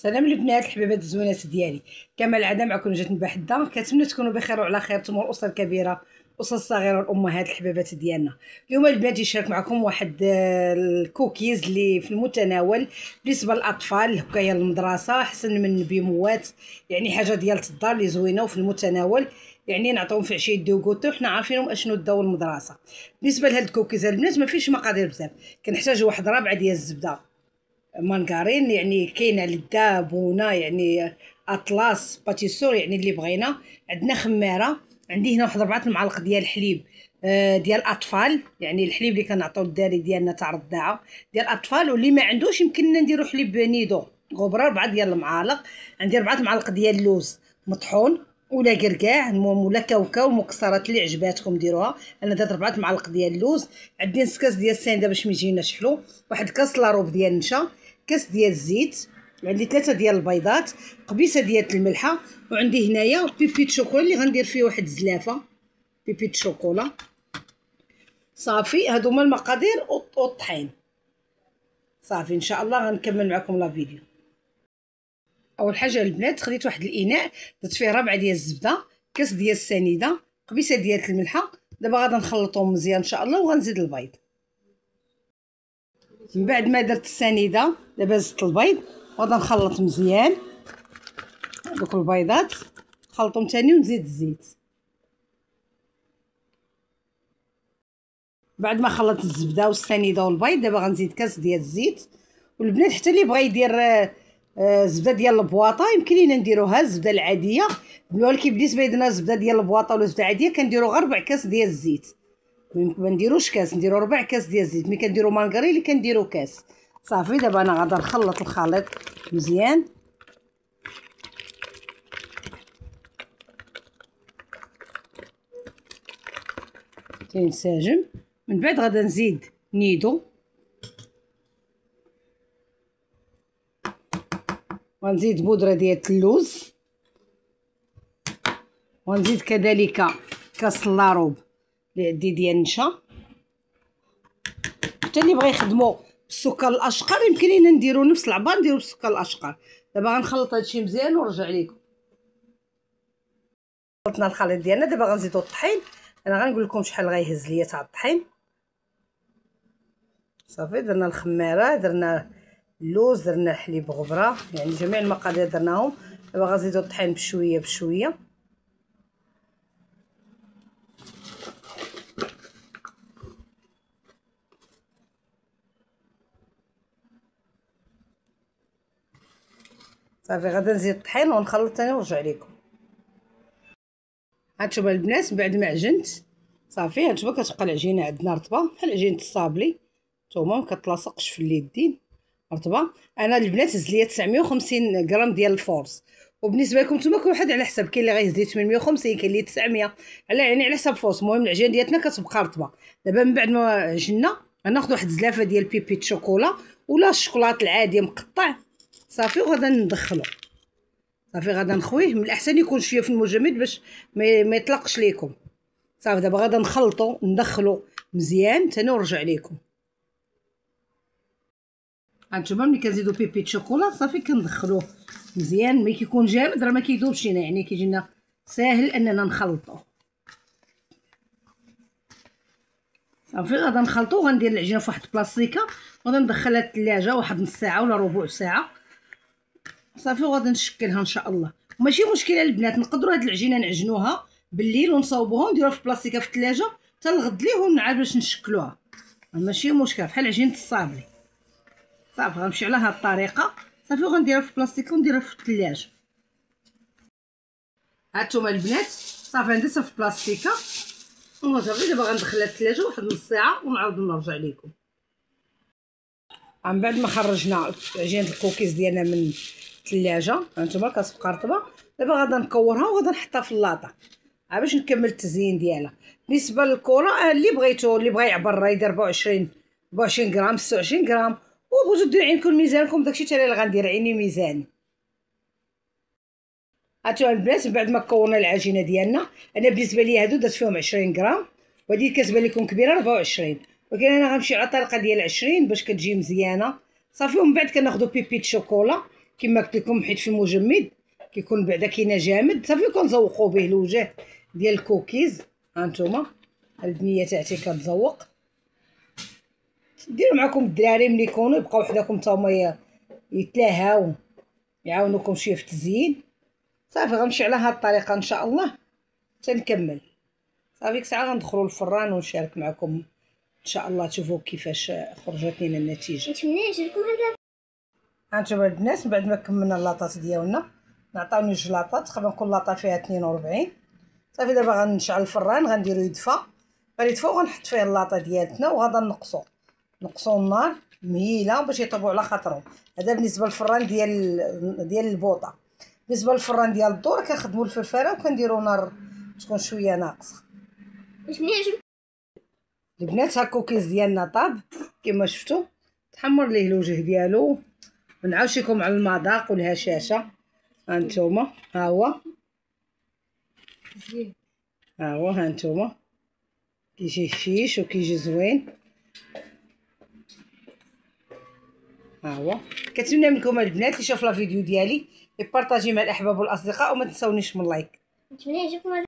سلام البنات الحبيبات الزوينات ديالي، كما العاده معكم جات بحده. كنتمنى تكونوا بخير وعلى خير نتوما الاسره الكبيره الاسره الصغيره والامهات الحبيبات ديالنا. اليوم البنات نشارك معكم واحد الكوكيز اللي في المتناول بالنسبه للاطفال، هكايا المدرسه احسن من بيموات، يعني حاجه ديال الدار اللي زوينه وفي المتناول، يعني نعطيهم في عشيه ديوغوتو حنا عارفينهم اشنو داو المدرسه. بالنسبه لهاد الكوكيز البنات ما فيش مقادير بزاف، كنحتاج واحد رابعه ديال الزبده مانغارين، يعني كاينه لدا بونه، يعني اطلاس باتيسور، يعني اللي بغينا. عندنا خماره، عندي هنا واحد 4 المعالق ديال الحليب ديال الاطفال، يعني الحليب اللي كنعطيو للداري ديالنا تاع الرضاعه ديال الاطفال، واللي ما عندوش يمكننا نديرو حليب نيدو غبره 4 ديال المعالق. عندي 4 معالق ديال اللوز مطحون ولا قرقاع، المهم ولا كاوكاو، المكسرات اللي عجباتكم ديروها. انا درت 4 معالق ديال اللوز. عندي نص كاس ديال السنيده باش ما يجيناش حلو، واحد كاس لاروب ديال النشا، كاس ديال الزيت، عندي 3 ديال البيضات، قبيصه ديال الملحه، وعندي هنايا بيبي شوكولا اللي غندير فيه واحد زلافه بيبي شوكولا. صافي هادو هما المقادير والطحين. صافي ان شاء الله غنكمل معكم لا فيديو. اول حاجه البنات خديت واحد الاناء درت فيه 4 ديال الزبده، كاس ديال السنيده، قبيصه ديال الملحه. دابا غادي نخلطهم مزيان ان شاء الله وغنزيد البيض. من بعد ما درت السنيده دابا زدت البيض وغادي نخلط مزيان دوك البيضات، نخلطهم ثاني ونزيد الزيت. بعد ما خلطت الزبده والسنيده والبيض دابا غنزيد كاس ديال الزيت. والبنات حتى اللي بغى يدير زبده ديال البواطه يمكن لينا نديروها الزبده العاديه، ولكن بالنسبه لنا زبده ديال البواطه ولا زبده عاديه كنديروا غير 4 كاس ديال الزيت، ما نديروش كاس، نديروا 4 كاس ديال الزيت. ملي كنديروا مانغري اللي كنديروا كاس. صافي دابا انا غادا نخلط الخليط مزيان. تينسجم. من بعد غادا نزيد نيدو، ونزيد بودره ديال اللوز، ونزيد كذلك كاس لاروب اللي عندي ديال النشا. حتى اللي بغى يخدموا بالسكر الاشقر يمكن لينا نديروا نفس العبار نديروا بالسكر الاشقر. دابا غنخلط هادشي مزيان ونرجع لكم. خلطنا الخليط ديالنا، دابا غنزيدو الطحين. انا غنقول لكم شحال غيهز ليا تاع الطحين. صافي درنا الخماره، درنا اللوز، درنا الحليب غبره، يعني جميع المقادير درناهم. دابا غنزيدو الطحين بشويه بشويه. صافي غادي نزيد الطحين ونخلط ثاني ونرجع لكم. هانتوما البنات بعد ما عجنت صافي، هانتوما كتبقى العجينه عندنا رطبه بحال عجينه الصابلي، نتوما ما كتلاصقش في اليدين، رطبه. انا البنات هز ليا 950 غرام ديال الفورص، وبالنسبه لكم نتوما كل واحد على حسب، كاين اللي غيهز 850، كاين اللي 900، يعني على حسب الفورص. المهم العجينه ديالتنا كتبقى رطبه. دابا من بعد ما عجنا غناخذ واحد زلافه ديال بيبي شوكولا ولا الشوكولاط العادي مقطع. صافي وغادا ندخلو. صافي غادا نخويه، من الاحسن يكون شويه في المجمد باش ما يطلقش ليكم. صافي دابا غادا نخلطو ندخلو مزيان ثاني ونرجع لكم. هانتوما ملي كنزيدو بيبي شوكولا صافي كندخلوه مزيان، ملي كيكون جامد راه ما كيذوبش لينا، يعني كيجينا ساهل اننا نخلطوه. صافي غادا نخلطو، غندير العجينه في واحد البلاصيكه وغادا ندخلها للثلاجه واحد نص ساعه ولا ربع ساعه. صافي وغادا نشكلها ان شاء الله. وماشي مشكله البنات، نقدروا هاد العجينه نعجنوها بالليل ونصاوبوها ونديروها في بلاصيكه في الثلاجه حتى الغد ليه ونعاد باش نشكلوها، ماشي مشكل، بحال عجينه الصابلي. صافي غنمشي على هاد الطريقه. صافي وغنديرها في بلاصيكه ونديرها في الثلاجه. هانتوما البنات صافي درتها في بلاصيكه وصافي دابا غندخلها للثلاجه واحد نص ساعه ونعاود نرجع لكم. من بعد ما خرجنا عجينه الكوكيز ديالنا من الثلاجه هانتوما كتبقى رطبه. دابا غادا نكورها وغادا نحطها في اللاطه باش نكمل التزيين ديالها. بالنسبه للكره اللي بغيتو، اللي بغى يعبر راه يدير 24 غرام 26 غرام، وبغيتو ديروا عينكم ميزانكم، داكشي حتى اللي غندير عيني ميزاني. هانتوما البنات بعد ما كورنا العجينه ديالنا، انا بالنسبه لي هادو درت فيهم 20 غرام، وهذه كتبان لكم كبيره 24، ولكن انا غنمشي على الطريقه ديال 20 باش كتجي مزيانه. صافي ومن بعد كناخذوا بيبي شوكولا كما قلت لكم حيت في مجمد كيكون بعدا كاينه جامد صافي كنزوقوا به الوجه ديال الكوكيز. ها نتوما البنيه تاعتي كتزوق. ديروا معكم الدراري ملي يكونوا يبقاو حداكم حتى هما يتلاهاو يعاونوكم شويه في التزيين. صافي غنمشي على هاد الطريقه ان شاء الله تنكمل. صافي ديك الساعه غندخلوا للفران ونشارك معكم ان شاء الله تشوفوا كيفاش خرجت لنا النتيجه. نتمنى يعجبكم هذا. هانتوما البنات بعد ما كملنا اللاطات ديالنا نعطيوني جوج لاطات تقريبا كل لاطه فيها 42. صافي دابا غنشعل الفران غنديرو يدفى غادي يدفى وغنحط فيه اللاطه ديالتنا وغادا نقصو النار مهيله باش يطيبوا على خاطرهم. هذا بالنسبه للفران ديال البوطه. بالنسبه للفران ديال الدور كنخدموا الفرفره وكنديروا نار تكون شويه ناقصه. نتمنى يعجبكم البنات ها الكوكيز ديالنا طاب كما شفتوا تحمر ليه الوجه ديالو. نعاوشكم على المذاق والهشاشه. هانتوما ها هو هانتوما كيجي هشيش وكيجي زوين. ها هو كنتمنى منكم البنات اللي شافوا الفيديو ديالي يبارطاجي مع الاحباب والاصدقاء وما تنساونيش من لايك. نتمنى يعجبكم.